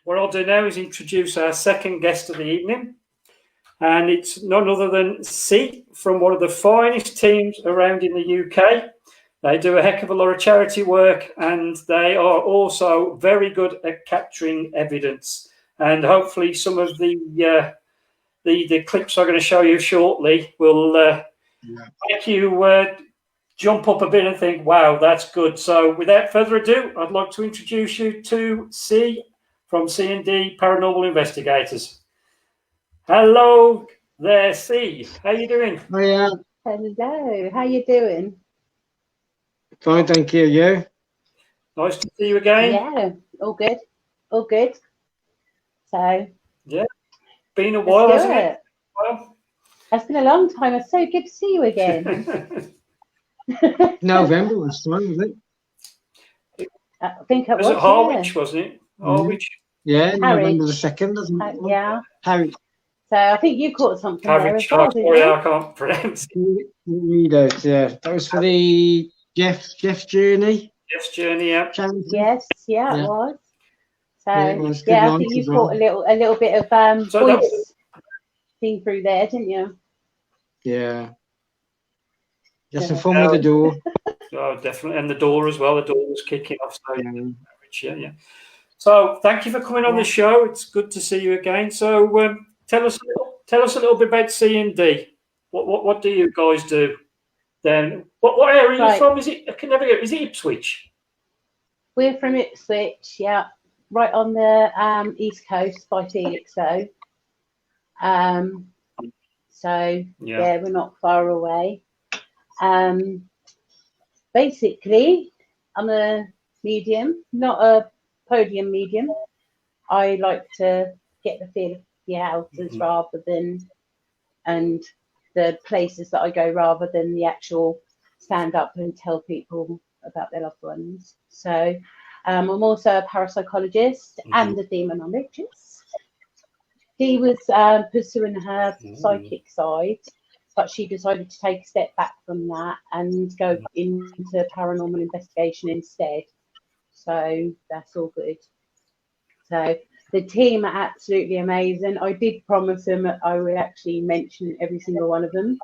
what I'll do now is introduce our second guest of the evening. And it's none other than CEEN from one of the finest teams around in the UK. They do a heck of a lot of charity work, and they are also very good at capturing evidence. And hopefully some of the clips I'm going to show you shortly will make you jump up a bit and think, wow, that's good. So without further ado, I'd like to introduce you to CEEN from C&D Paranormal Investigators. Hello there, CEEN. How you doing? Hiya. Hello. How you doing? Fine, thank you. You? Nice to see you again. Yeah, all good. All good. So yeah, been a while, hasn't it? Well, it's been a long time. It's so good to see you again. November last time, was it? I think it was. It Harwich, wasn't it? Harwich. Yeah, November the 2nd, isn't it? Yeah. Harwich. So I think you caught something Harwich. there as well, didn't you? I can't pronounce it. Read out, yeah. That was for the Jeff's Journey. Jeff's Journey, yeah. Yes, yeah, it was. So it was yeah, I think you caught a little bit of voice thing through there, didn't you? Yeah. Just some fun with the door. Oh, definitely, and the door as well. The door was kicking off. So yeah. So thank you for coming on the show. It's good to see you again. So tell us a little bit about C&D. What do you guys do? Then what area are you from? Is it? I can never get. Is it Ipswich? We're from Ipswich. Yeah, right on the east coast by Felixstowe. So yeah, we're not far away. Basically, I'm a medium, not a podium medium. I like to get the feel of the houses rather than, and the places that I go rather than the actual stand up and tell people about their loved ones. So I'm also a parapsychologist and a demonologist. Dee was pursuing her psychic side, but she decided to take a step back from that and go into paranormal investigation instead. So that's all good. So the team are absolutely amazing. I did promise them that I would actually mention every single one of them.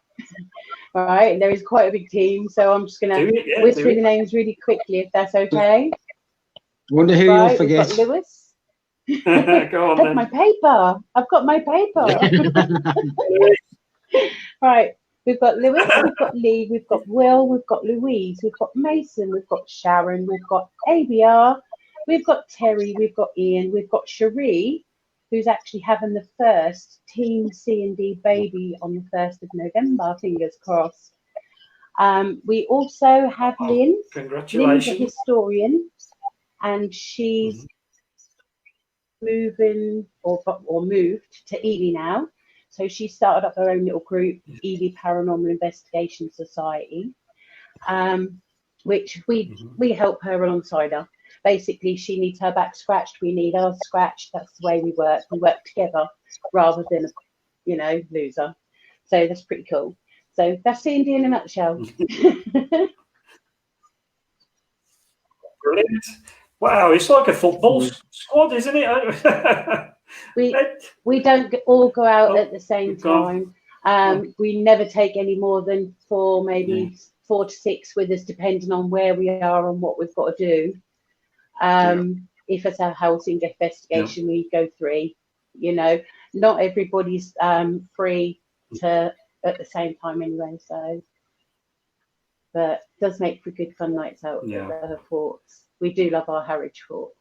All right, there is quite a big team, so I'm just going to whisper the names really quickly, if that's okay. Wonder who you'll forget. We've got Lewis. Go on, then. My paper. I've got my paper. Right, we've got Lewis, we've got Lee, we've got Will, we've got Louise, we've got Mason, we've got Sharon, we've got ABR, we've got Terry, we've got Ian, we've got Cherie, who's actually having the first Team C&D baby on the 1st of November, fingers crossed. We also have Lynn. Congratulations. Lynn's a historian, and she's moving or moved to Ely now. So she started up her own little group, Ely Paranormal Investigation Society, which we help her alongside her. Basically, she needs her back scratched, we need ours scratched. That's the way we work. We work together rather than, lose her. So that's pretty cool. So that's C&D in a nutshell. Brilliant. Wow, it's like a football squad, isn't it? We don't all go out at the same time. We never take any more than 4 to 6 with us, depending on where we are and what we've got to do. If it's a housing investigation, we go 3. Not everybody's free to at the same time anyway. So, but it does make for good fun nights out at the forts. We do love our Harwich fort.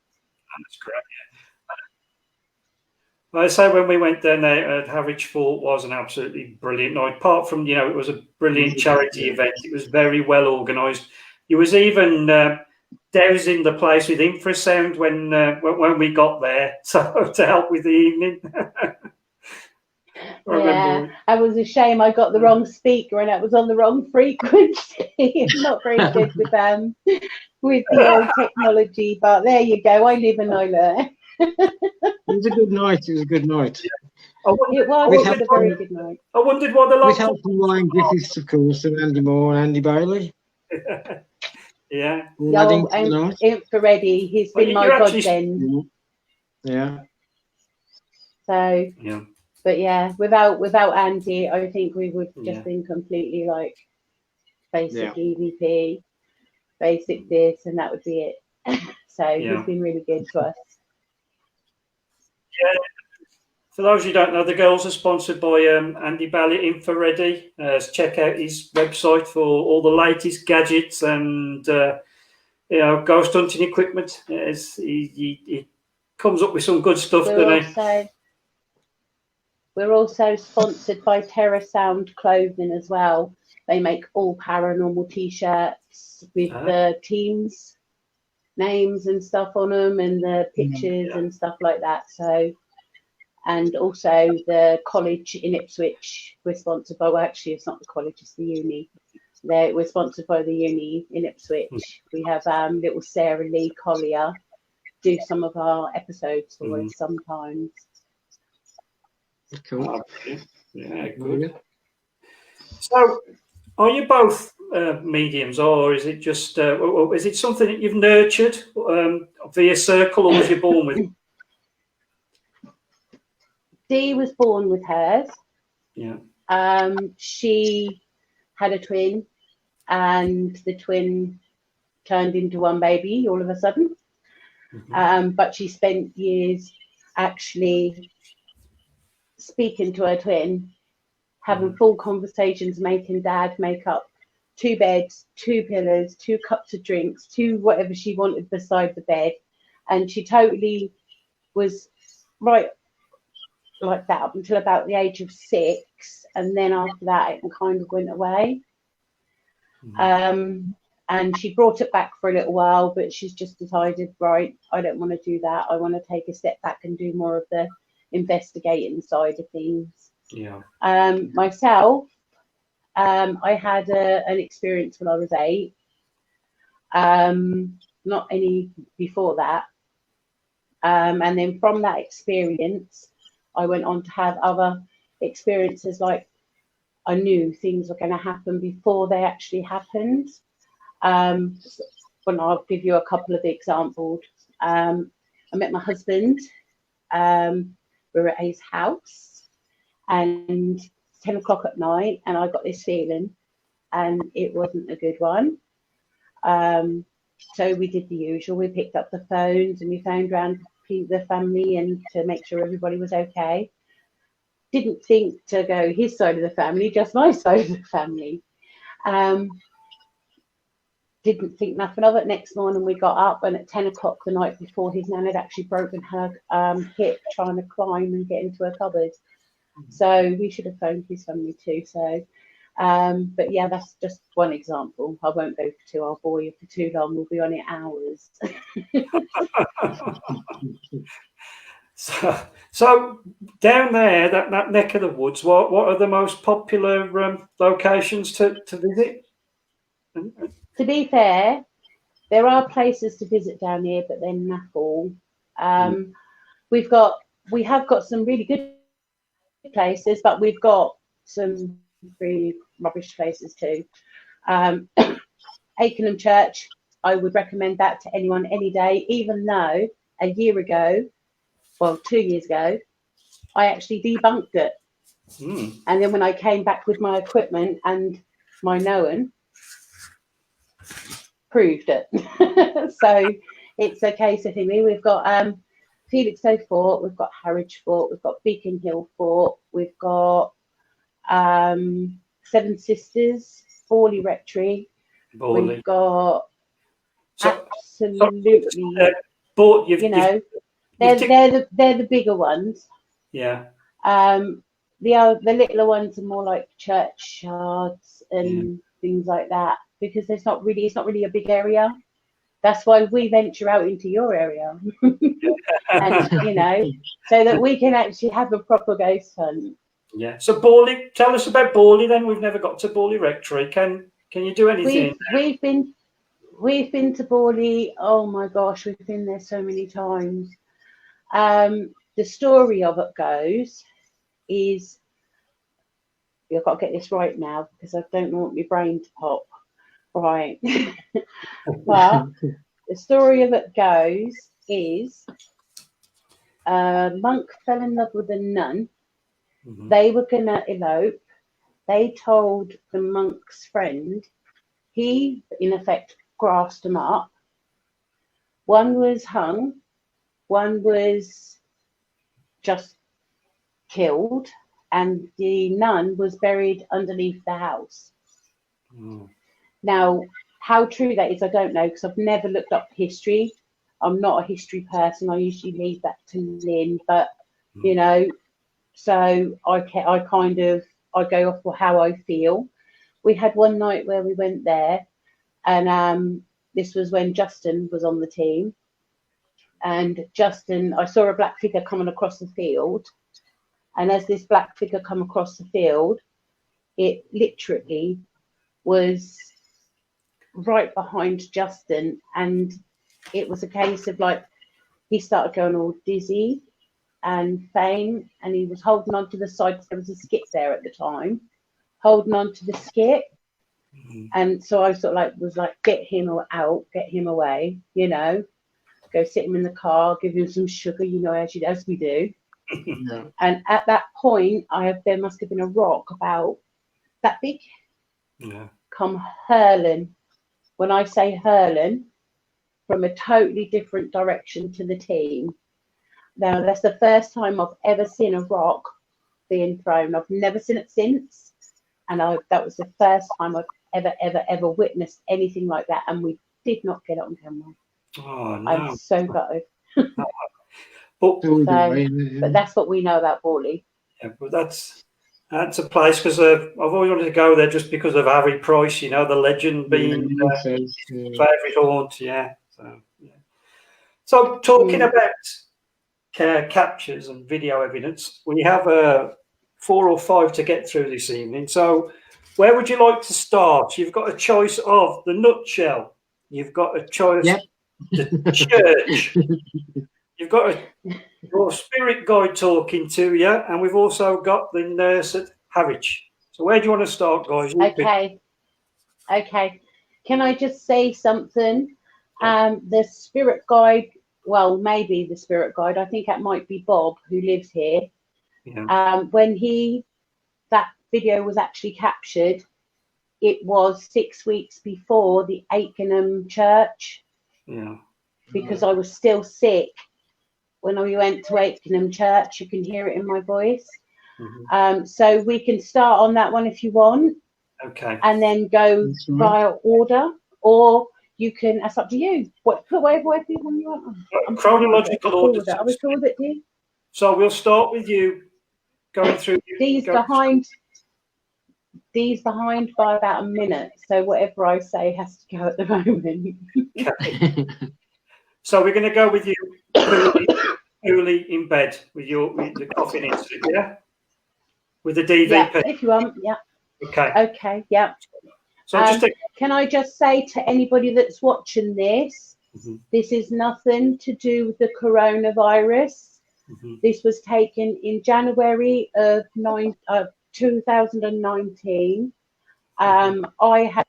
That's great. Well, I say when we went down there, Harwich Fort was an absolutely brilliant night. Apart from, it was a brilliant charity event. It was very well organised. It was even dousing the place with infrasound when we got there, so to help with the evening. Yeah, it was a shame I got the wrong speaker and it was on the wrong frequency. Not very good with the old technology, but there you go. I live and I learn. It was a good night. It was a good night. It was a very good night. I wondered why the with help from Ryan Griffiths, of course, and Andy Moore and Andy Bailey. And for Reddy, he's been my godsend. Yeah. So, Yeah. but yeah, without Andy, I think we would just been completely like basic EVP, basic this, and that would be it. So he's been really good to us. Yeah. For those who don't know, the girls are sponsored by Andy Ballett Infrared. Check out his website for all the latest gadgets and ghost hunting equipment. He comes up with some good stuff. We're also sponsored by Terra Sound Clothing as well. They make all paranormal T-shirts with the teams' names and stuff on them, and the pictures and stuff like that. So, and also the college in Ipswich, we're sponsored by. Well, actually, it's not the college; it's the uni. We're sponsored by the uni in Ipswich. We have little Sarah Lee Collier do some of our episodes for us sometimes. Cool. Yeah, good. So, are you both mediums, or is it just is it something that you've nurtured via circle, or was you born with? Dee was born with hers. Yeah. She had a twin, and the twin turned into one baby all of a sudden. But she spent years actually speaking to her twin, having full conversations, making Dad make up 2 beds, 2 pillows, 2 cups of drinks, 2 whatever she wanted beside the bed. And she totally was right like that up until about the age of 6. And then after that, it kind of went away. And she brought it back for a little while, but she's just decided, right, I don't want to do that. I want to take a step back and do more of the investigating side of things. Yeah. Myself, I had an experience when I was 8. Not any before that. And then from that experience, I went on to have other experiences, like I knew things were going to happen before they actually happened. When I'll give you a couple of examples. I met my husband. We were at his house, and it's 10 o'clock at night, and I got this feeling, and it wasn't a good one. So we did the usual. We picked up the phones and we phoned around the family and to make sure everybody was okay. Didn't think to go his side of the family, just my side of the family. Didn't think nothing of it. Next morning we got up, and at 10 o'clock the night before, his nan had actually broken her hip trying to climb and get into a cupboard. So we should have phoned his family too. So, but yeah, that's just one example. I won't go for 2. I'll bore you for too long. We'll be on it hours. So down there, that neck of the woods, what are the most popular locations to visit? To be fair, there are places to visit down here, but they're naffle. We have got some really good places, but we've got some really rubbish places too. Aikenham Church, I would recommend that to anyone any day, even though a year ago, well, 2 years ago, I actually debunked it. And then when I came back with my equipment and my knowing, proved it. So it's a case of thing. We've got Felixstowe Fort, we've got Harwich Fort, we've got Beacon Hill Fort, we've got Seven Sisters, Borley Rectory. We've got absolutely, they're the bigger ones. Yeah. The littler ones are more like churchyards and things like that, because it's not really a big area. That's why we venture out into your area, and so that we can actually have a proper ghost hunt. Yeah. So Borley, tell us about Borley then. We've never got to Borley Rectory. Can you do anything? We've been to Borley. Oh my gosh, we've been there so many times. The story of it goes is, I've got to get this right now because I don't want my brain to pop. Right. But the story of it goes is a monk fell in love with a nun. Mhm. They were going to elope. They told the monk's friend. He, in effect, grassed them up. One was hung. One was just killed. And the nun was buried underneath the house. Mm. Now, how true that is, I don't know, because I've never looked up history. I'm not a history person. I usually leave that to Lynn. But, you know, so I go off how I feel. We had one night where we went there, and this was when Justin was on the team. And Justin, I saw a black figure coming across the field. And as this black figure come across the field, it literally was right behind Justin. And it was a case of like, he started going all dizzy and faint, and he was holding on to the side. There was a skip there at the time, holding on to the skip. And so I sort of like was like, get him out, get him away, you know, go sit him in the car, give him some sugar, you know, as we do. Yeah. And at that point, there must have been a rock about that big, come hurling. When I say hurling, from a totally different direction to the team. Now, that's the first time I've ever seen a rock being thrown. I've never seen it since. And that was the first time I've ever witnessed anything like that. And we did not get it on camera. Oh, no. I'm so gutted. But that's what we know about Borley. Yeah, but that's a place because I've always wanted to go there just because of Harry Price, you know, the legend being favourite haunt. Yeah. So talking about captures and video evidence, we have 4 or 5 to get through this evening. So where would you like to start? You've got a choice of the nutshell. You've got a choice of the church. You've got your spirit guide talking to you, and we've also got the nurse at HARWICH. So where do you want to start, guys? Okay. Can I just say something? The spirit guide, well, maybe the spirit guide, I think that might be Bob, who lives here. Yeah. When that video was actually captured, it was 6 weeks before the Aikenham church. Yeah. Because I was still sick when we went to Aikenham church. You can hear it in my voice. So we can start on that one if you want. Okay. And then go via order, or you can. That's up to you. Whatever you want. Chronological order. I was told it, dear. So we'll start with you going through. These behind by about a minute. So whatever I say has to go at the moment. Okay. So we're going to go with you, Pooley in bed with the coffin incident, yeah? With the DVP. Yeah, if you want, yeah. Okay, yeah. So can I just say to anybody that's watching this, this is nothing to do with the coronavirus. This was taken in January of 2019. I had,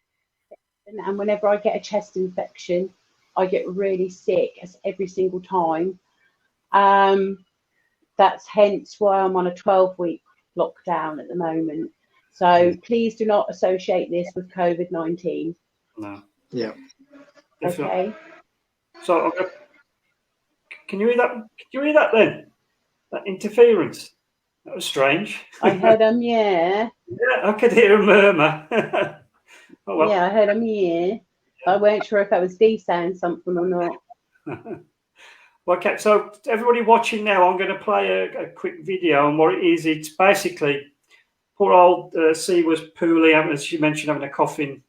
and whenever I get a chest infection, I get really sick every single time. That's hence why I'm on a 12-week lockdown at the moment. So please do not associate this with COVID-19. No. Yeah. Okay. So can you hear that? Can you hear that then? That interference. That was strange. I heard them, yeah. Yeah, I could hear a murmur. Oh, well. Yeah, I heard them, yeah. I weren't sure if that was Dee saying something or not. Okay, so everybody watching now, I'm going to play a quick video, and what it is, it's basically poor old C was poorly, as you mentioned, having a coffin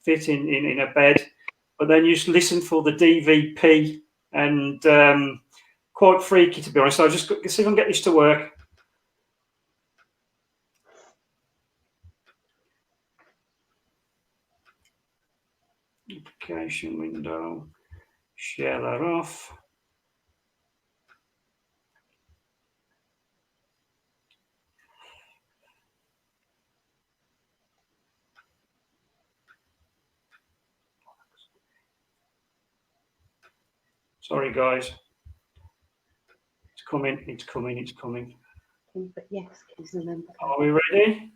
fit in a bed, but then you just listen for the DVP, and quite freaky, to be honest. So I'll just see if I can get this to work. Application window, share that off. Sorry, guys. coming. It's coming. It's coming. But yes, can remember. Are we ready?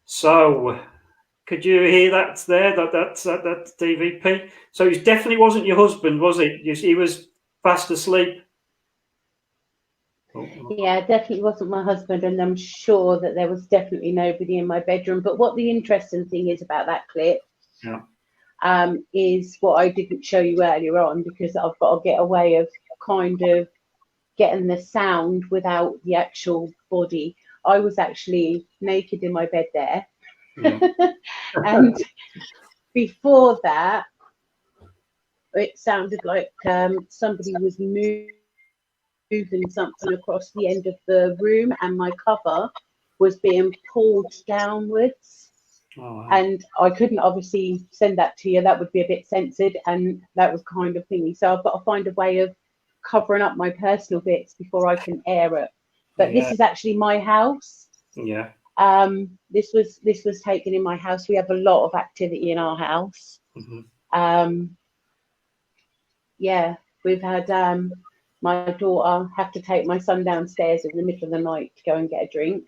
So, could you hear that there? That's DVP. So it definitely wasn't your husband, was it? He was fast asleep. Yeah, it definitely wasn't my husband, and I'm sure that there was definitely nobody in my bedroom. But what the interesting thing is about that clip, is what I didn't show you earlier on, because I've got to get a way of kind of getting the sound without the actual body. I was actually naked in my bed there. And before that, it sounded like somebody was moving something across the end of the room, and my cover was being pulled downwards. Oh, wow. And I couldn't obviously send that to you. That would be a bit censored, and that was kind of thingy. So I've got to find a way of covering up my personal bits before I can air it. But this is actually my house. Yeah. This was taken in my house. We have a lot of activity in our house. Yeah, we've had my daughter have to take my son downstairs in the middle of the night to go and get a drink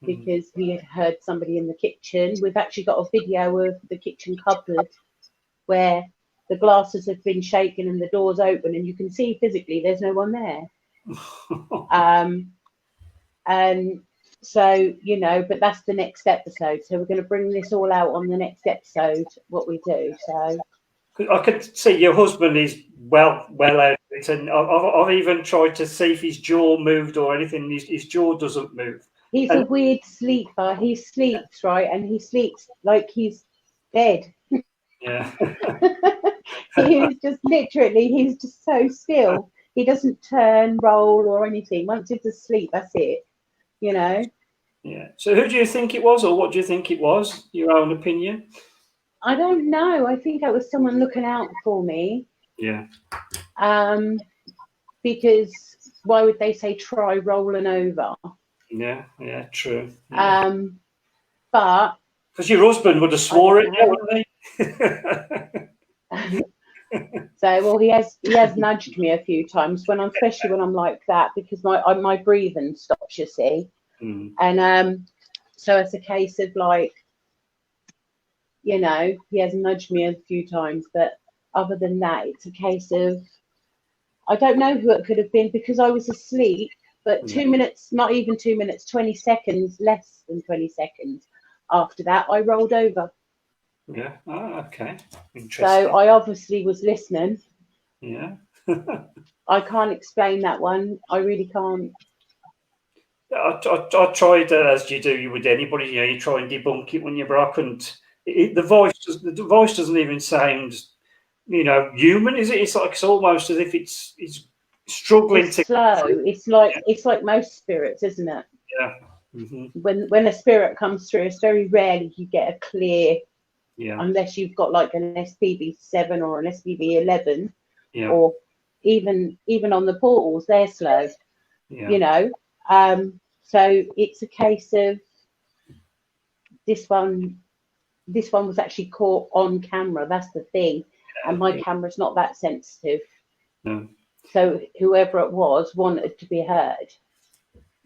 because we had heard somebody in the kitchen. We've actually got a video of the kitchen cupboard where the glasses have been shaken and the door's open, and you can see physically there's no one there. And so, you know, but that's the next episode. So we're going to bring this all out on the next episode, what we do. So I could see your husband is well out of it, and I've even tried to see if his jaw moved or anything. His jaw doesn't move. He's a weird sleeper. He sleeps, right? And he sleeps like he's dead. Yeah. He's just literally, he's just so still. He doesn't turn, roll, or anything. Once he's asleep, that's it. You know? Yeah. So who do you think it was, or what do you think it was? Your own opinion? I don't know. I think it was someone looking out for me. Yeah. Because why would they say try rolling over? Yeah, true. Yeah. But because your husband would have swore it, wouldn't he? So, well, he has nudged me a few times especially when I'm like that, because my breathing stops, you see. And so it's a case of like, you know, he has nudged me a few times, but other than that, it's a case of I don't know who it could have been because I was asleep. But 2 minutes, not even 2 minutes, 20 seconds, less than 20 seconds after that, I rolled over. Yeah. Oh, okay. Interesting. So I obviously was listening. Yeah. I can't explain that one. I really can't. I tried, as you do with anybody, you know, you try and debunk it when you're, but I couldn't. The voice doesn't even sound, you know, human, is it? It's almost as if it's struggling it's slow. It's like most spirits, isn't it? Yeah. When a spirit comes through, it's very rarely you get a clear, unless you've got like an SPV7 or an SPV11, or even on the portals, they're slow. You know, so it's a case of this one was actually caught on camera. That's the thing, and my camera's not that sensitive. No. So whoever it was wanted to be heard.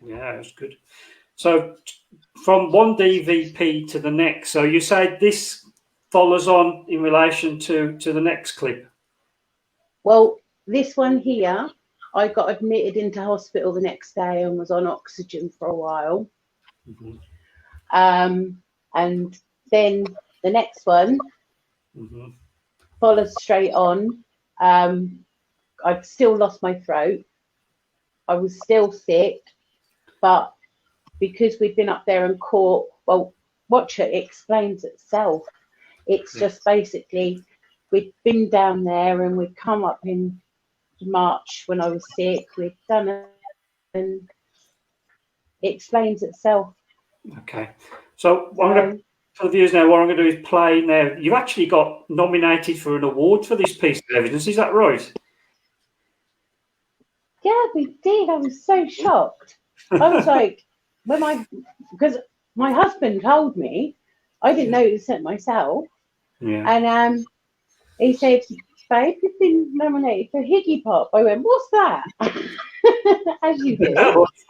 Yeah, that's good. So from one DVP to the next, so you say this follows on in relation to the next clip? Well, this one here, I got admitted into hospital the next day and was on oxygen for a while. Mhm. And then the next one Mhm. followed straight on. I'd still lost my throat. I was still sick, but because we'd been up there in court, well, watch it explains itself. It's Yeah. just basically we'd been down there and we'd come up in March when I was sick. We'd done it, and it explains itself. Okay. So So, I'm going to, for the viewers now, what I'm going to do is play now. You've actually got nominated for an award for this piece of evidence. Is that right? yeah, we did. I was so shocked. I was like, because my husband told me, I didn't notice it myself, Yeah. and he said, "Babe, you've been nominated for Higgy Pop." I went, "What's that?" As you do. What's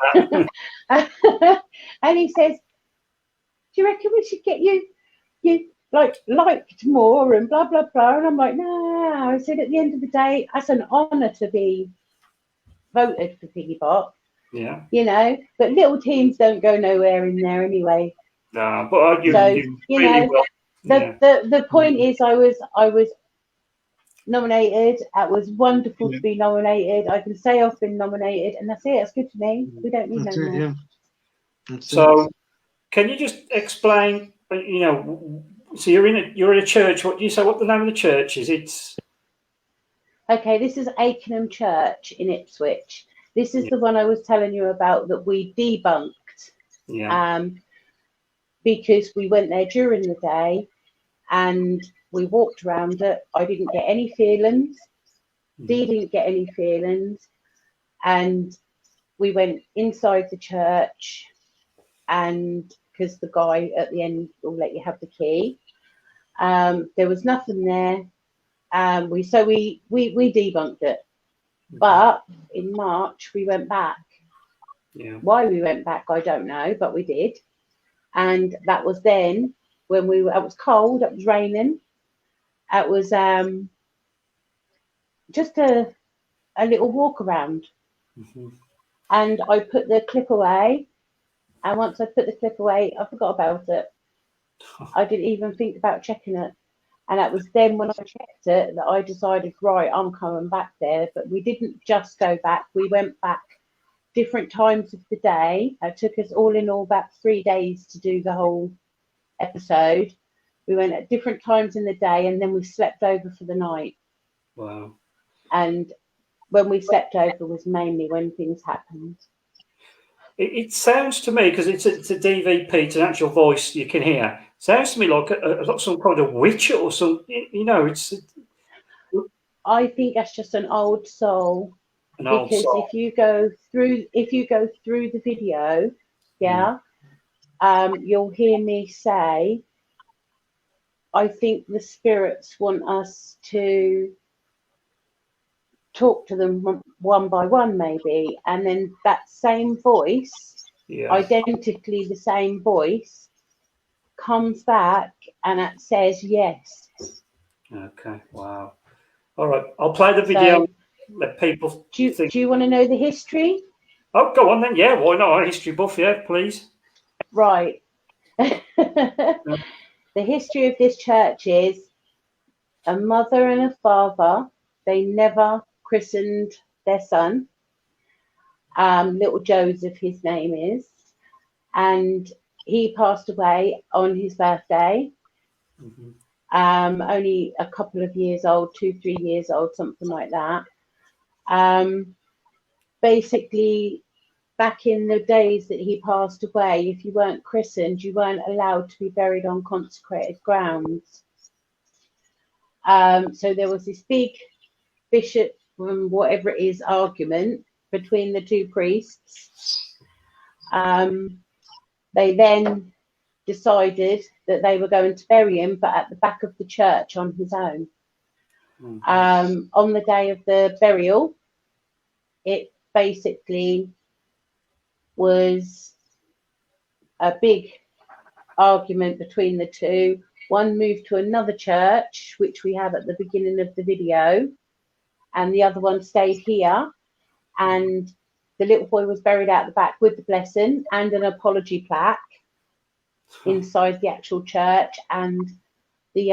that? And he says, "Do you reckon we should get you liked more and blah blah blah?" And I'm like, "No." I said, "At the end of the day, that's an honour to be voted for Piggy Pop, Yeah. you know. But little teams don't go nowhere in there anyway." No, but you So really know, well. Yeah. the point is, I was nominated. It was wonderful to be nominated. I can say I've been nominated, and that's it. It's good for me. We don't need That's no it, more. yeah. That's So it. can you just explain, you know, so you're in a church. What do you say? What the name of the church is? It's Okay, this is Aikenham Church in Ipswich. This is the one I was telling you about that we debunked. yeah. Because we went there during the day and we walked around it. I didn't get any feelings. Dee didn't get any feelings. And we went inside the church, and because the guy at the end will let you have the key, there was nothing there. We debunked it. But in March we went back. Yeah. Why we went back, I don't know, but we did. And that was then when it was cold, it was raining. It was just a little walk around. Mm-hmm. And I put the clip away. And once I put the clip away, I forgot about it. I didn't even think about checking it. And it was then when I checked it that I decided, right, I'm coming back there. But we didn't just go back. We went back different times of the day. It took us all in all about 3 days to do the whole episode. We went at different times in the day, and then we slept over for the night. Wow. And when we slept over was mainly when things happened. It sounds to me, because it's a DVP, it's an actual voice you can hear. Sounds to me like some kind of witch or some, you know, it's I think that's just an old soul. an old Because song. if you go through the video, you'll hear me say, I think the spirits want us to talk to them one by one, maybe, and then that same voice, identically the same voice, comes back and it says yes. Okay, wow. All right, I'll play the video. So, let people think. Do you want to know the history? Oh, go on then. Yeah, why not? A history buff, yeah, please. Right. The history of this church is a mother and a father. They never christened their son. Little Joseph, his name is, and he passed away on his birthday. Mm-hmm. Only a couple of years old, 2-3 years old, something like that. Basically, back in the days that he passed away, if you weren't christened, you weren't allowed to be buried on consecrated grounds. So there was this big bishop, whatever it is, argument between the two priests. They then decided that they were going to bury him, but at the back of the church on his own. Mm-hmm. On the day of the burial, it basically was a big argument between the two. One moved to another church, which we have at the beginning of the video, and the other one stayed here. and the little boy was buried out the back with the blessing and an apology plaque inside the actual church, and the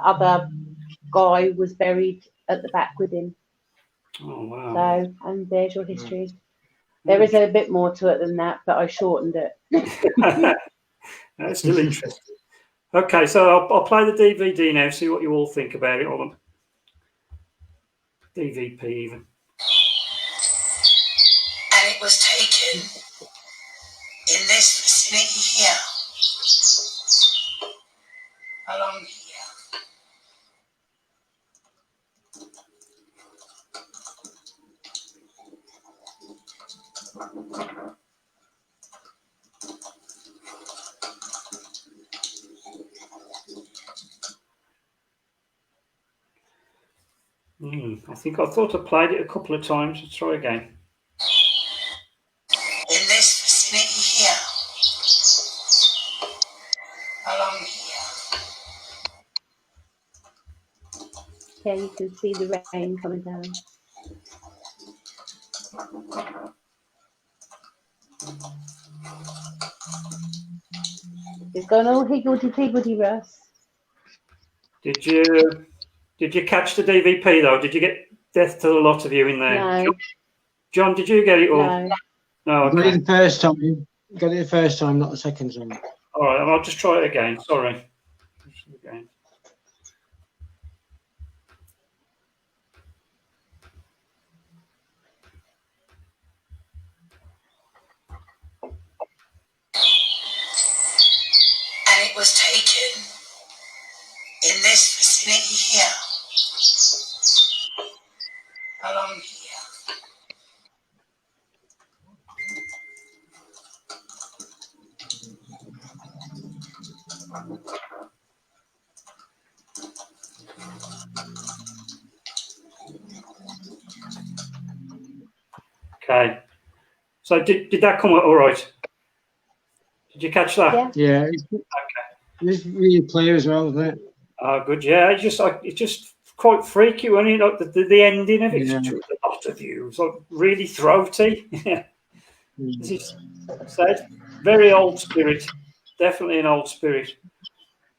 other guy was buried at the back with him. Oh wow! So, and there's your history. There is a bit more to it than that, but I shortened it. That's still interesting. Okay, so I'll play the DVD now. See what you all think about it. Or DVP even. And it was taken in this vicinity here, along here. I thought I played it a couple of times. Let's try again. In this vicinity here, along here. Yeah, you can see the rain coming down. It's gone all higgledy-piggledy, Russ. Did you catch the DVP though? Did you get Death to the Lot of You in there? No. John, did you get it all? No. No. Okay. Got it the first time. Got it the first time, not the second time. All right, I'll just try it again. Sorry. Again. And it was taken in this vicinity here, along here. Okay. So did that come out all right? Did you catch that? Yeah. Yeah, it's really clear as well, isn't it? Oh, good. Yeah, it's just quite freaky, wasn't it? Like the ending of it. Yeah. It's a lot of you. It's like really throaty. This is said. Very old spirit. Definitely an old spirit.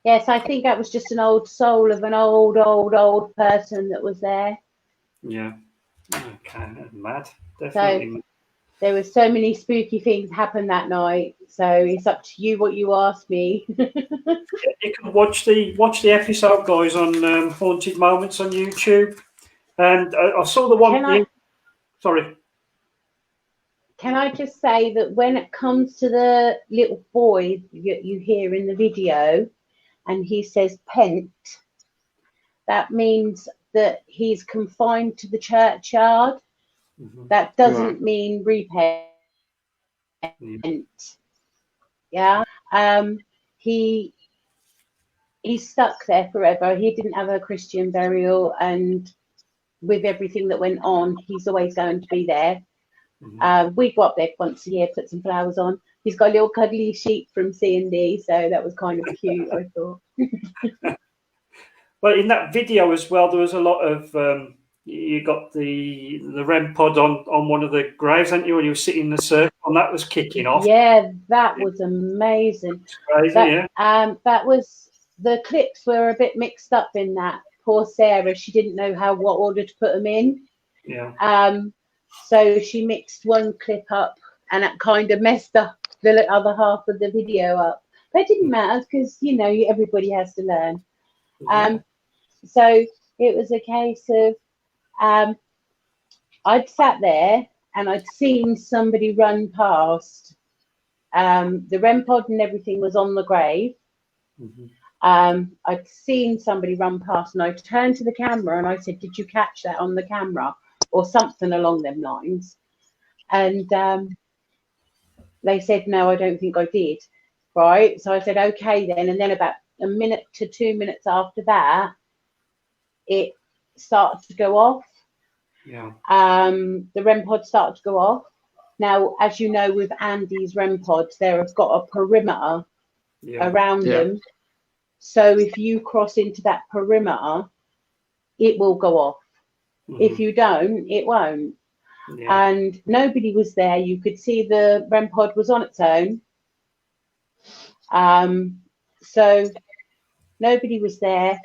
Yes, I think that was just an old soul of an old person that was there. Yeah. Okay, that's mad. Definitely. So there were so many spooky things happen that night. So it's up to you what you ask me. You can watch the episode, guys, on Haunted Moments on YouTube. And I saw the one. Sorry. Can I just say that when it comes to the little boy you hear in the video, and he says pent, that means that he's confined to the churchyard. Mm-hmm. That doesn't mean repent. Yeah. He's stuck there forever. He didn't have a Christian burial, and with everything that went on, he's always going to be there. Mm-hmm. We go up there once a year, put some flowers on. He's got a little cuddly sheep from CEEN, so that was kind of cute, I thought. Well, in that video as well, there was a lot of you got the REM pod on one of the graves, hadn't you? When you were sitting in the circle, and that was kicking off. Yeah, that was amazing. Crazy, yeah. That was, the clips were a bit mixed up in that. Poor Sarah, she didn't know what order to put them in. Yeah. So she mixed one clip up, and it kind of messed up the other half of the video up. But it didn't matter because everybody has to learn. Yeah. So it was a case of I'd sat there and I'd seen somebody run past. The REM pod and everything was on the grave. Mm-hmm. I'd seen somebody run past, and I turned to the camera and I said, "Did you catch that on the camera?" or something along them lines. And they said, "No, I don't think I did." Right. So I said, "Okay then." And then about a minute to 2 minutes after that, it started to go off. Yeah. The REM pod started to go off. Now, as you know, with Andy's REM pods, they've got a perimeter around them. So if you cross into that perimeter, it will go off. If you don't, it won't. Yeah. And nobody was there. You could see the REM pod was on its own. So nobody was there,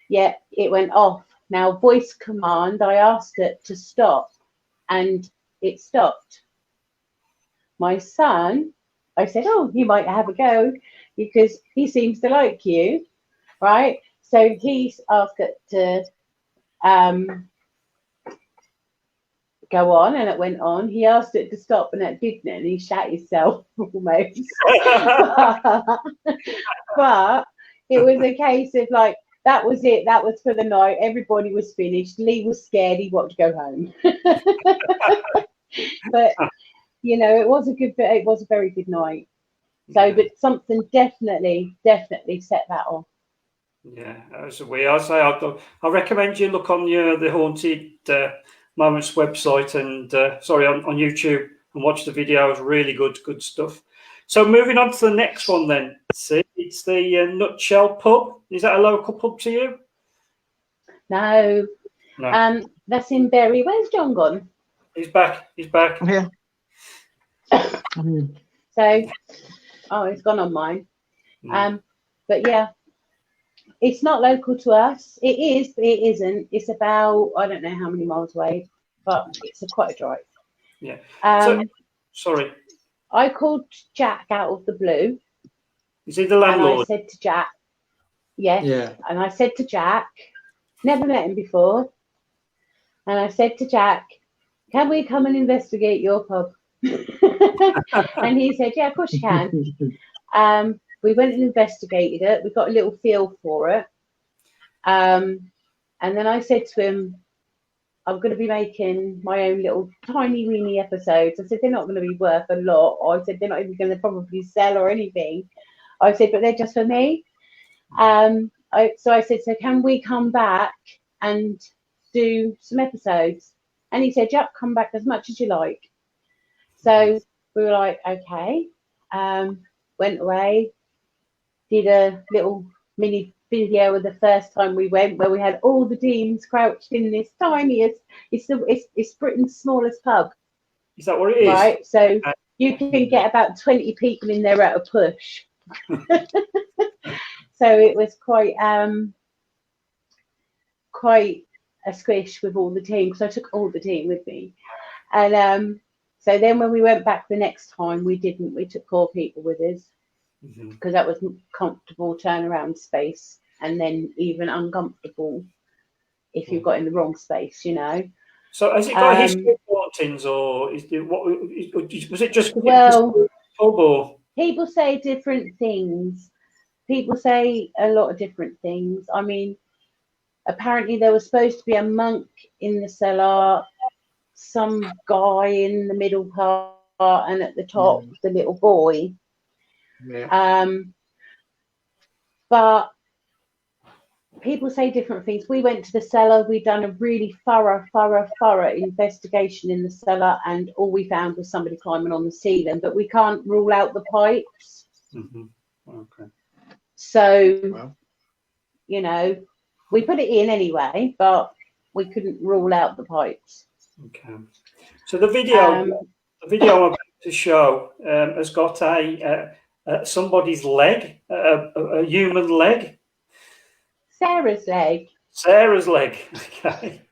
yet it went off. Now, voice command, I asked it to stop, and it stopped. My son, I said, oh, you might have a go, because he seems to like you, right? So he asked it to go on, and it went on. He asked it to stop, and it didn't, and he shat himself almost. But it was a case of like, that was it. That was for the night. Everybody was finished. Lee was scared. He wanted to go home. But you know, it was a very good night. So, Yeah. but something definitely set that off. Yeah, as we I say, I recommend you look on the Haunted Moments website and on YouTube and watch the videos. Really good stuff. So moving on to the next one then. See, it's the Nutshell Pub. Is that a local pub to you? No, No. that's in Bury. Where's John gone? He's back. I'm here. So, oh, it's gone on mine. But yeah, it's not local to us. It is, but it isn't. It's about, I don't know how many miles away, but it's quite a drive. Yeah. Sorry. I called Jack out of the blue. Is he the landlord? And I said to Jack, yes. Yeah. And I said to Jack, never met him before. And I said to Jack, can we come and investigate your pub? And he said, yeah, of course you can. We went and investigated it. We got a little feel for it. And then I said to him, I'm going to be making my own little tiny weeny episodes. I said, they're not going to be worth a lot. Or I said, they're not even going to probably sell or anything. I said, but they're just for me. So I said, so can we come back and do some episodes? And he said, yep, come back as much as you like. So we were like, okay. Went away, did a little mini video of the first time we went, where we had all the Deans crouched in this tiniest, it's Britain's smallest pub. Is that what it is? Right, so you can get about 20 people in there at a push. So it was quite a squish with all the team, because I took all the team with me. And so then when we went back the next time, we took 4 people with us, because that was comfortable turnaround space, and then even uncomfortable if you got in the wrong space, you know. So has it got history of hauntings, or was it just well, pub, or? People say different things. People say a lot of different things. I mean, apparently there was supposed to be a monk in the cellar, some guy in the middle part, and at the top the little boy. Yeah. But people say different things. We went to the cellar. We'd done a really thorough investigation in the cellar, and all we found was somebody climbing on the ceiling. But we can't rule out the pipes. Okay. So, you know, we put it in anyway, but we couldn't rule out the pipes. Okay. So the video I'm about to show has got somebody's leg, a human leg. Sarah's leg. Sarah's leg. Okay.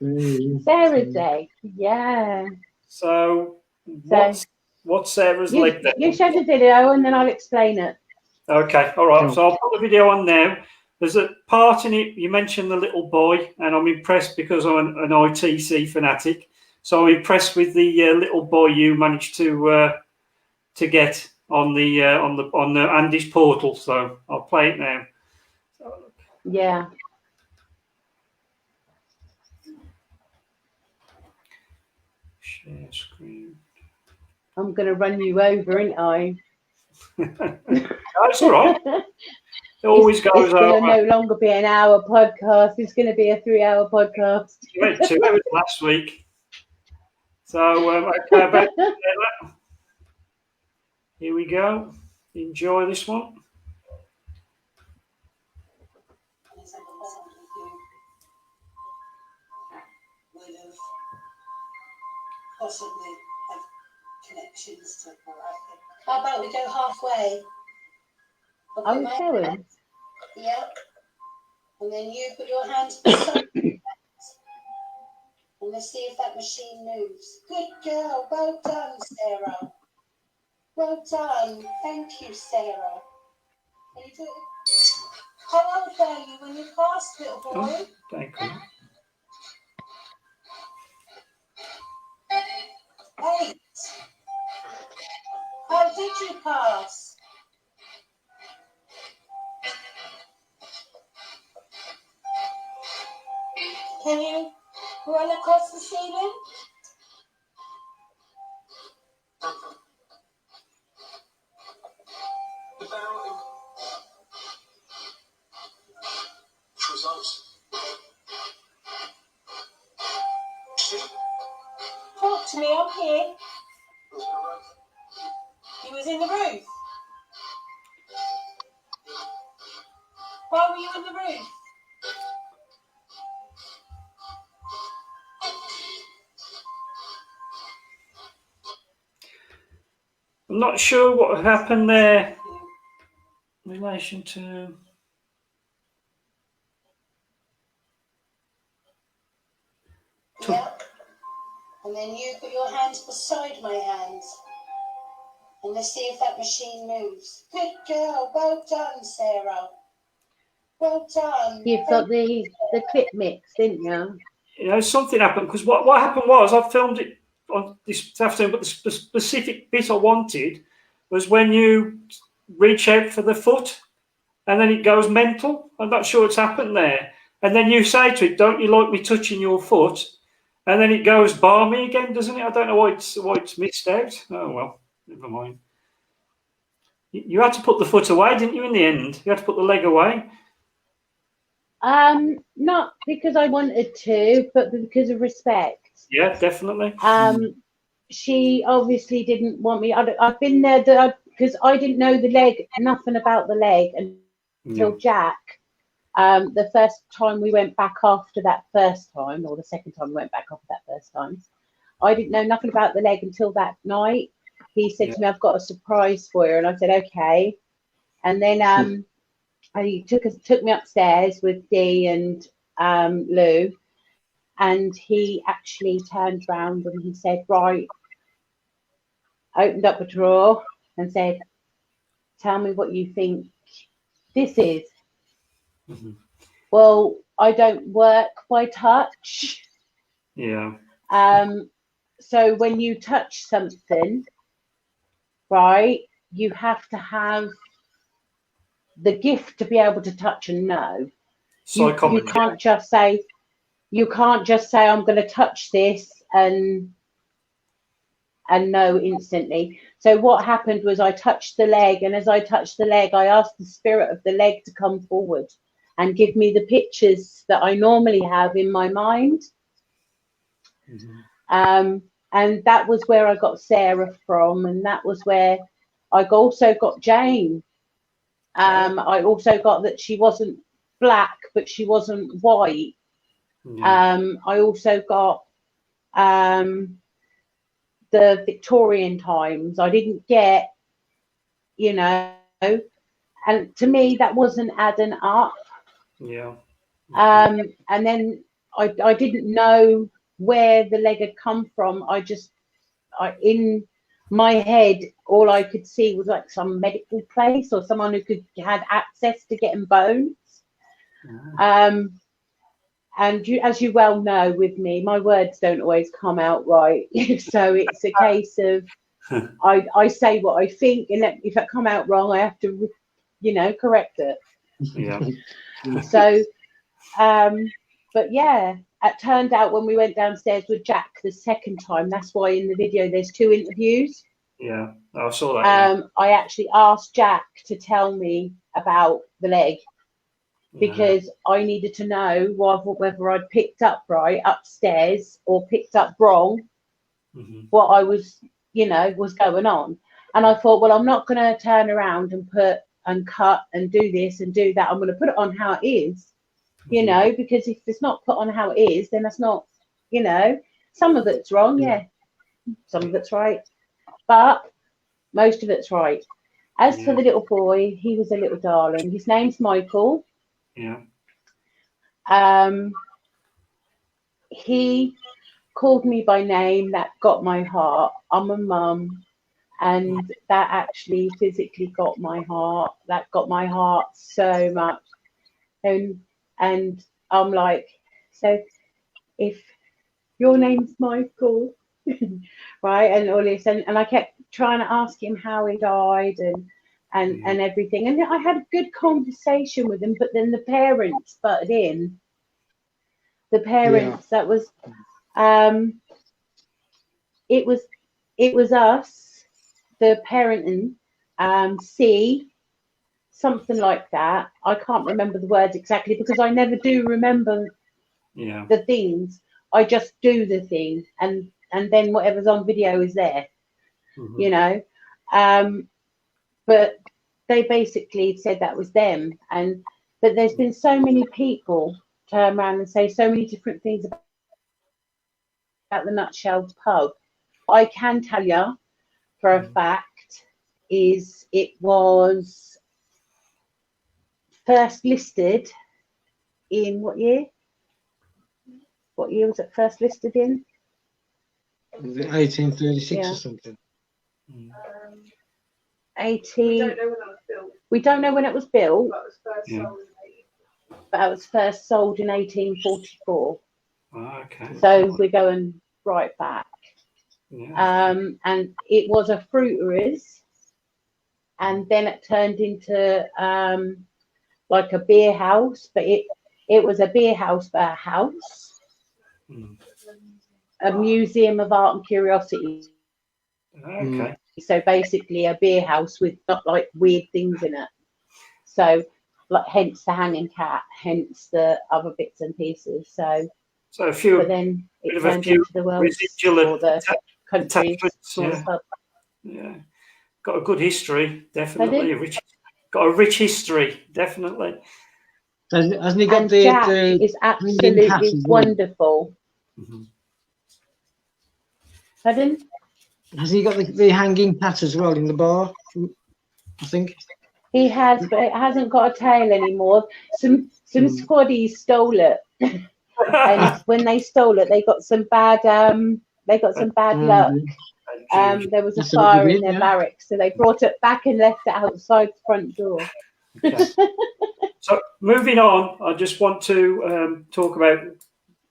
Sarah's leg. Yeah. So what's Sarah's leg then? You show the video and then I'll explain it. Okay. All right. So I'll put the video on now. There's a part in it, you mentioned the little boy, and I'm impressed because I'm an ITC fanatic. So I'm impressed with the little boy you managed to get on the Andy's portal. So I'll play it now. Yeah. Share screen. I'm going to run you over, ain't I? That's all right. It always goes over. It's going to no longer be an hour podcast. It's going to be a 3-hour podcast. You went 2 hours last week. So, okay, back to that. Here we go. Enjoy this one. With a possibly have connections to Morocco. How about we go halfway? I was going. Yeah. And then you put your hands beside me. And let's see if that machine moves. Good girl. Well done, Sarah. Well done. Thank you, Sarah. Can you do it? How old were you when you passed, little boy? Oh, thank you. 8. How did you pass? Can you run across the ceiling? Talk to me, I'm here. He was in the roof. Why were you in the roof? I'm not sure what happened there in relation to. Yeah. And then you put your hands beside my hands. And let's see if that machine moves. Good girl. Well done, Sarah. Well done. You've got the clip mix, didn't you? You know, something happened because what happened was I filmed it on this afternoon, but the specific bit I wanted was when you reach out for the foot and then it goes mental. I'm not sure what's happened there. And then you say to it, "Don't you like me touching your foot?" And then it goes balmy again, doesn't it? I don't know why it's missed out. Oh well, never mind. You had to put the foot away, didn't you? In the end, you had to put the leg away. Not because I wanted to, but because of respect. Yeah, definitely. She obviously didn't want me. I've been there because I didn't know the leg, nothing about the leg until Jack. The first time we went back after that first time, or the second time we went back after that first time, I didn't know nothing about the leg until that night. He said to me, "I've got a surprise for you," and I said, "Okay." And then he took me upstairs with Dee and Lou, and he actually turned round and he said, "Right," opened up a drawer and said, "Tell me what you think this is." Mm-hmm. Well, I don't work by touch. Yeah. So when you touch something, right, you have to have the gift to be able to touch and know. You can't just say, "I'm going to touch this and know instantly." So what happened was I touched the leg, and as I touched the leg, I asked the spirit of the leg to come forward and give me the pictures that I normally have in my mind. Mm-hmm. And that was where I got Sarah from, and that was where I also got Jane. I also got that she wasn't black, but she wasn't white. Yeah. I also got the Victorian times. I didn't get, and to me that wasn't adding up. Yeah. And then I didn't know where the leg had come from. In my head, all I could see was like some medical place or someone who had access to getting bones. And as you well know with me, my words don't always come out right. So it's a case of I say what I think, and if I come out wrong, I have to, correct it. Yeah. So, but yeah, it turned out when we went downstairs with Jack the second time, that's why in the video there's 2 interviews. Yeah, I saw that. I actually asked Jack to tell me about the leg because I needed to know whether I'd picked up right upstairs or picked up wrong, what I was, was going on. And I thought, well, I'm not going to turn around and put and cut and do this and do that. I'm going to put it on how it is. Because if it's not put on how it is, then that's not, some of it's wrong, yeah. Some of it's right, but most of it's right. As for Yeah. the little boy, he was a little darling. His name's Michael. Yeah. He called me by name. That got my heart. I'm a mum, and that actually physically got my heart. That got my heart so much. And I'm like, so if your name's Michael, right, and all this, and I kept trying to ask him how he died and everything, and I had a good conversation with him, but then the parents butted in. The parents, that was, it was us, the parenting, C, something like that. I can't remember the words exactly because I never do remember the things. I just do the thing, and then whatever's on video is there, you know. But they basically said that was them, but there's been so many people turn around and say so many different things about the Nutshell's pub. I can tell you for a fact is it was first listed in what year? What year was it first listed in? 1836 or something. 18. We don't know when it was built. But it was first sold in 1844. Okay. So we're going right back. Yeah. And it was a fruiterer's, and then it turned into like a beer house, but it was a beer house, but a house, a museum of art and curiosity. Okay. So basically a beer house with not like weird things in it. So like hence the hanging cat, hence the other bits and pieces. So a few, but then it bit of a turned few into the world's or the country's smallest pub. Yeah, got a good history, definitely. Got a rich history, definitely. Hasn't he got and the Jack is absolutely wonderful. Pardon? Has he got the hanging cat as well in the bar? I think he has, but it hasn't got a tail anymore. Some squaddies stole it, and when they stole it, they got some bad luck. There was a fire in their barracks, so they brought it back and left it outside the front door. Okay. So moving on, I just want to talk about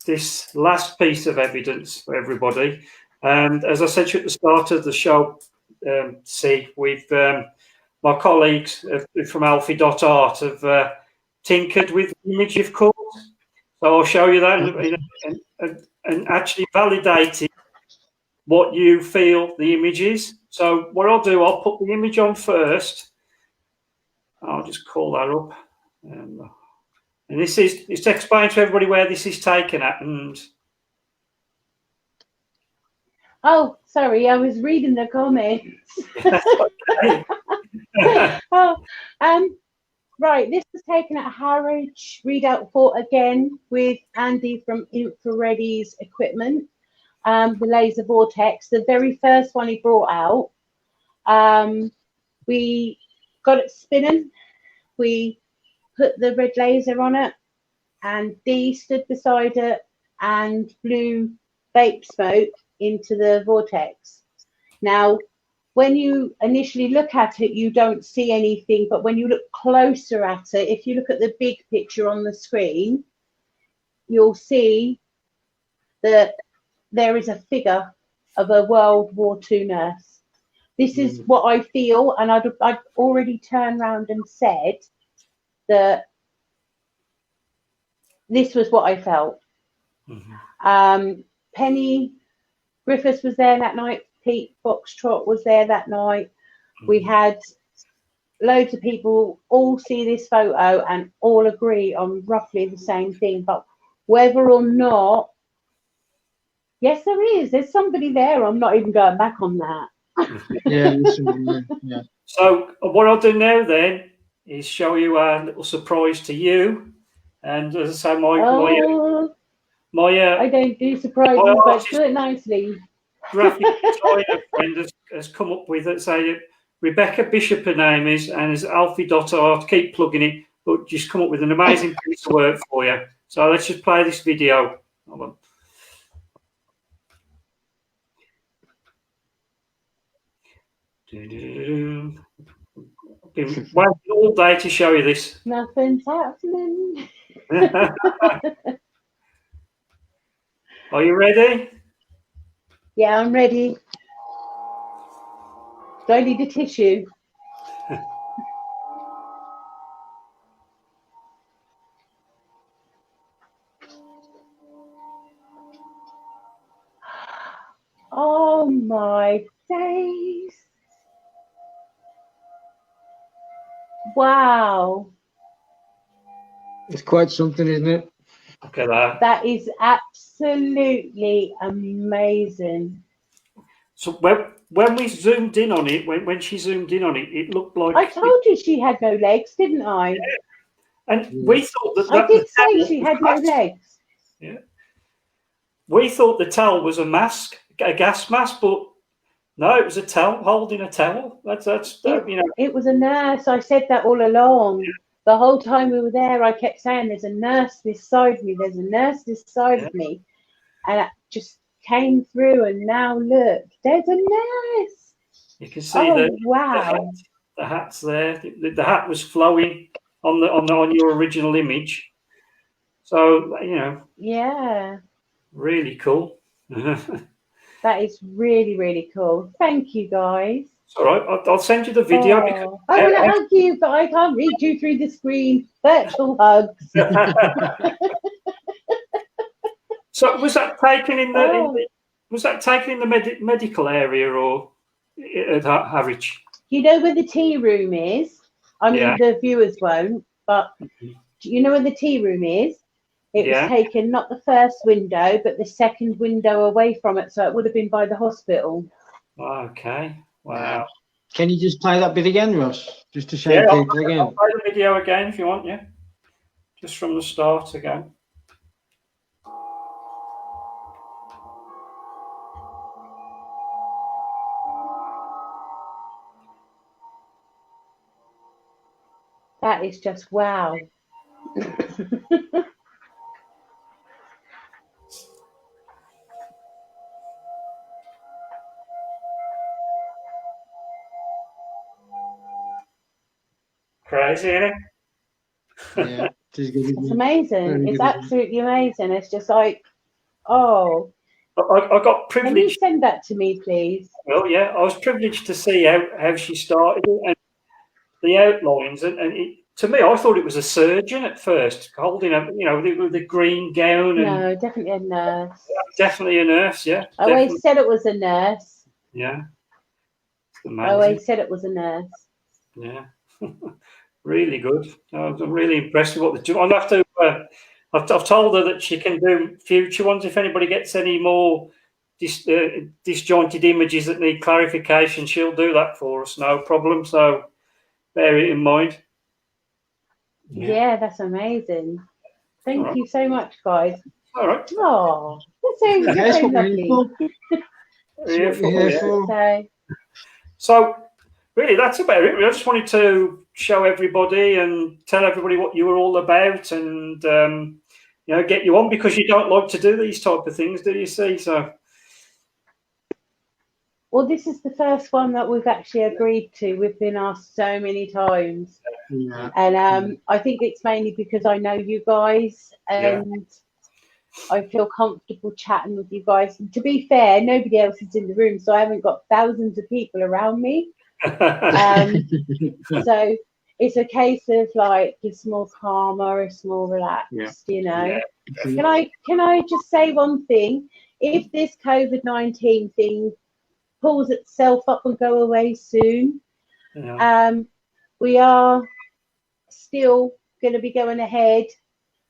this last piece of evidence for everybody. And as I said to you at the start of the show, with my colleagues from Alfie.art have tinkered with the image, of course. So I'll show you that and actually validating what you feel the image is. So what I'll do, I'll put the image on first. I'll just call that up. And this is, it's to explain to everybody where this is taken at. And oh, sorry, I was reading the comments. Right, this was taken at Harwich Readout Fort again with Andy from Infrareddy's equipment, the laser vortex, the very first one he brought out. We got it spinning. We put the red laser on it, and Dee stood beside it and blew vape smoke into the vortex. Now, when you initially look at it, you don't see anything, but when you look closer at it, if you look at the big picture on the screen, you'll see that there is a figure of a World War II nurse. This is what I feel, and I'd already turned around and said that this was what I felt. Penny Griffiths was there that night. Pete Foxtrot was there that night. We had loads of people all see this photo and all agree on roughly the same thing. But whether or not, yes, there is. There's somebody there. I'm not even going back on that. Yeah. So what I'll do now then is show you a little surprise to you. And as I say, I don't do surprises, but do it nicely. graphic design a friend has come up with that say Rebecca Bishop, her name is, and it's Alfie.art. Keep plugging it, but just come up with an amazing piece of work for you. So let's just play this video. Hold on. I've been waiting all day to show you this. Nothing's happening. Are you ready? Yeah, I'm ready. Do I need a tissue? Oh my days. Wow. It's quite something, isn't it? Look at that. That is absolutely amazing. So when we zoomed in on it, when she zoomed in on it, it looked like I told you she had no legs, didn't I? Yeah. And we thought that I did say towel she was had a no mask. legs. Yeah. We thought the towel was a mask, a gas mask, but no, it was a towel holding a towel. That's you know. It was a nurse. I said that all along. The whole time we were there, I kept saying, "There's a nurse this side of me. There's a nurse this side of me," and it just came through. And now look, there's a nurse. You can see wow. the hat's there. The hat was flowing on your original image. So you know. Yeah. Really cool. That is really, really cool. Thank you, guys. It's all right. I'll send you the video. Because, I want to hug you, but I can't reach you through the screen. Virtual hugs. So was that taken in the medical area or at HARWICH? You know where the tea room is? I mean, the viewers won't, but you know where the tea room is? It was taken not the first window, but the second window away from it, so it would have been by the hospital. Okay. Wow. Can you just play that bit again, Ross? Just to show people again. I'll play the video again if you want, yeah. Just from the start again. That is just wow. Crazy, isn't it? Yeah, it's amazing. It's absolutely amazing. It's just like, oh. I got privileged. Can you send that to me, please? Well, yeah, I was privileged to see how she started it and the outlines. And to me, I thought it was a surgeon at first, holding a, you know, with the green gown. And no, definitely a nurse. Definitely a nurse, yeah. I always said it was a nurse. Yeah. I always said it was a nurse. Yeah. Really good. I'm really impressed with what they're doing. I'll have to. I've told her that she can do future ones if anybody gets any more disjointed images that need clarification. She'll do that for us, no problem. So bear it in mind. Yeah, that's amazing. Thank you so much, guys. All right. Oh, that's so lovely. So really, that's about it. I just wanted to show everybody and tell everybody what you were all about, and you know, get you on, because you don't like to do these type of things, do you see? So, well, this is the first one that we've actually agreed to. We've been asked so many times, and I think it's mainly because I know you guys, and I feel comfortable chatting with you guys. And to be fair, nobody else is in the room, so I haven't got thousands of people around me. So it's a case of like it's more calmer, it's more relaxed, you know. Can I just say one thing? If this COVID-19 thing pulls itself up and go away soon, we are still going to be going ahead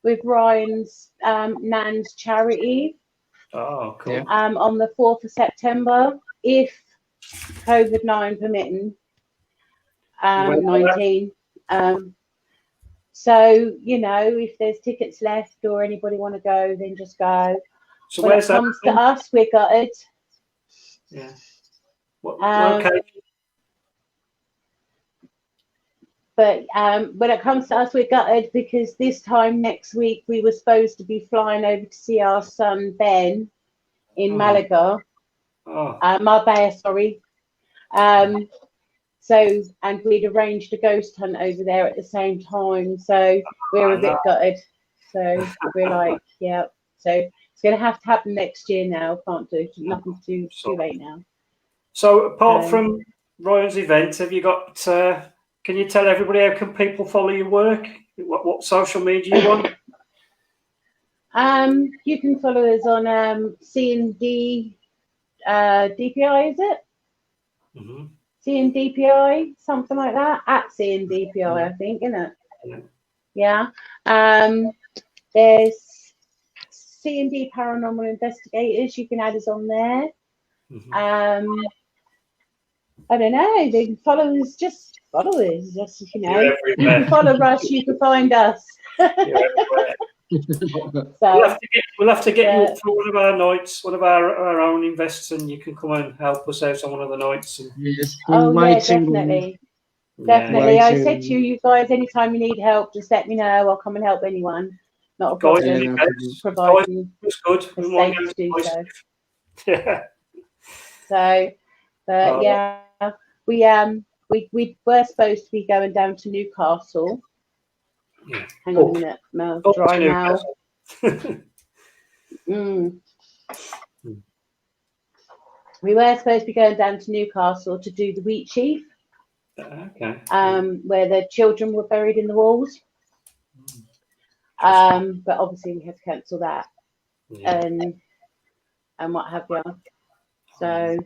with Ryan's Nan's charity. Oh, cool. On the 4th of September, if COVID-19 permitting, 19. So, you know, if there's tickets left or anybody want to go, then just go. So when it comes to us, we're gutted. Yeah. What Um, location? But when it comes to us, we're gutted because this time next week we were supposed to be flying over to see our son Ben in Malaga, Marbella, sorry. So, and we'd arranged a ghost hunt over there at the same time, so we're a bit gutted. So we're like, yeah. So it's going to have to happen next year now. Can't do nothing too late now. So apart from Ryan's event, have you got? Can you tell everybody how can people follow your work? What social media you on? You can follow us on CEEN DPI, is it? Mm-hmm. CEEN DPI, something like that. At CEEN DPI, I think, isn't it? Yeah. There's C&D Paranormal Investigators. You can add us on there. Mm-hmm. I don't know. They can follow us. Just follow us. Just you know, you can follow us. You can find us. So we'll have to get you up for one of our nights, one of our own invests, and you can come and help us out on one of the nights. And... Yes, definitely. Definitely. I said to you guys, anytime you need help, just let me know. I'll come and help anyone. Not a problem. Providing it's good. Safe to do so. Yeah. So, but yeah, we were supposed to be going down to Newcastle. Yeah. Hang on a minute, mouth dry now. We were supposed to be going down to Newcastle to do the wheat sheaf. Okay. Where the children were buried in the walls. But obviously we had to cancel that. Yeah. And what have you. So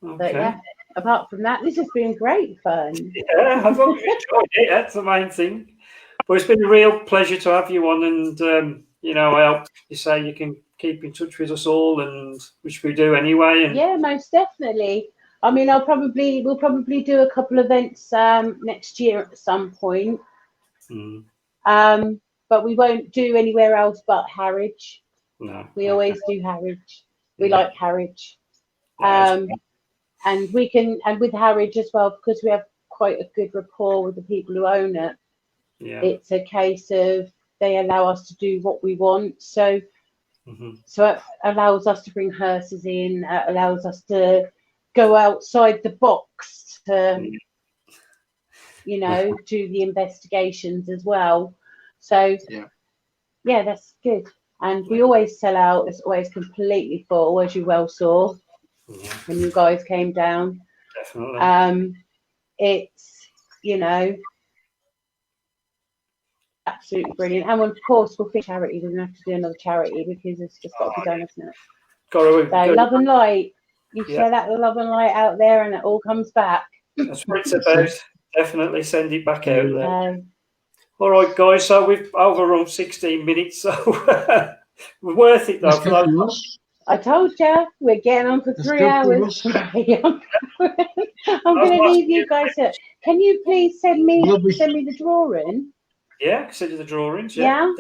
but yeah, apart from that, this has been great fun. Yeah, I've enjoyed it. That's the main thing. But it's been a real pleasure to have you on, and you know, I hope you say you can keep in touch with us all, and which we do anyway. And yeah, most definitely. I mean, we'll probably do a couple of events next year at some point. But we won't do anywhere else but Harwich. No, we always do Harwich. We like Harwich. And we can, and with Harwich as well, because we have quite a good rapport with the people who own it. Yeah. It's a case of they allow us to do what we want. So, so it allows us to bring hearses in. It allows us to go outside the box to, you know, do the investigations as well. So, yeah, that's good. And we always sell out. It's always completely full, as you well saw when you guys came down. Definitely. It's, you know, absolutely brilliant. And of course, we'll finish charity. We're going to have to do another charity because it's just got to be done, isn't it? So, love and light. You share that love and light out there, and it all comes back. That's what it's about. Definitely send it back out there. All right, guys. So we've overrun 16 minutes. So worth it though. For I told you we're getting on for 3 hours. I'm going to leave you guys. Can you please send me the drawing? Yeah, consider the drawings. Yeah.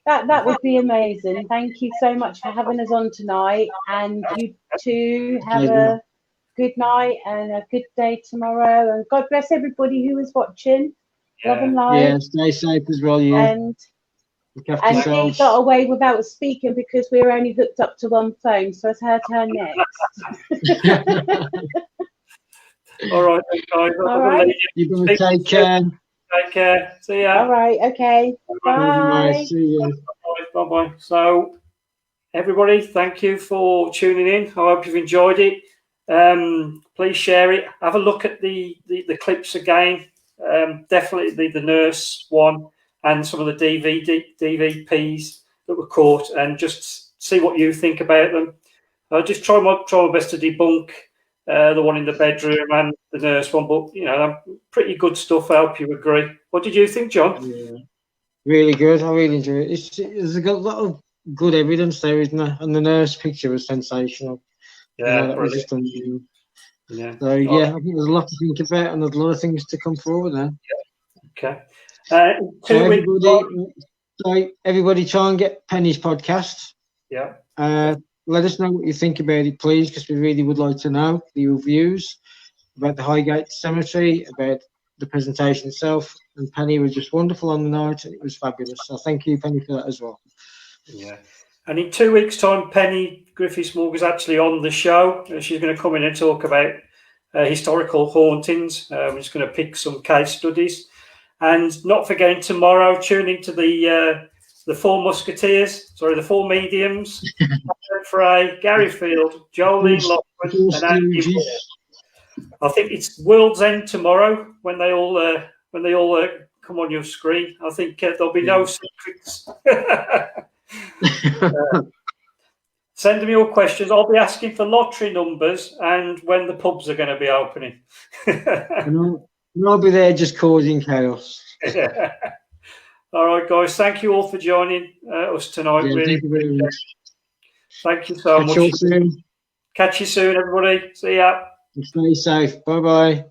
That would be amazing. Thank you so much for having us on tonight, and you two have a good night and a good day tomorrow. And God bless everybody who is watching. Love and light. Yeah, stay safe as well. Yeah. And Dee got away without speaking because we were only hooked up to one phone, so it's her turn next. All right, guys. All right. You're going to take care. Take care. See ya. All right. Okay. Bye. See you. Bye. So, everybody, thank you for tuning in. I hope you've enjoyed it. Please share it. Have a look at the clips again. Definitely the nurse one and some of the DVPs that were caught, and just see what you think about them. I'll just try my best to debunk the one in the bedroom and the nurse one, but you know, pretty good stuff. I hope you agree. What did you think, John? Yeah, really good. I really enjoyed it. There's a lot of good evidence there, isn't there? And the nurse picture was sensational. Yeah, that was just unreal. Yeah. So yeah, I think there's a lot to think about, and there's a lot of things to come forward there. Okay. So everybody try and get Penny's podcast. Yeah. let us know what you think about it, please, because we really would like to know your views about the Highgate Cemetery, about the presentation itself. And Penny was just wonderful on the night, and it was fabulous. So thank you, Penny, for that as well. Yeah. And in 2 weeks' time, Penny Griffiths-Morgan is actually on the show. She's going to come in and talk about historical hauntings. We're just going to pick some case studies. And not forgetting tomorrow, tune into the Four Musketeers, the Four Mediums, Frey, Gary Field, Jolene Lockwood, and Andy Wood. I think it's World's End tomorrow when they all come on your screen. I think there'll be no secrets. Send me your questions. I'll be asking for lottery numbers and when the pubs are going to be opening. And I'll be there just causing chaos. Yeah. All right, guys. Thank you all for joining us tonight. Yeah, really. thank you very much. Thank you so much. Catch you soon. Catch you soon, everybody. See ya. Stay safe. Bye-bye.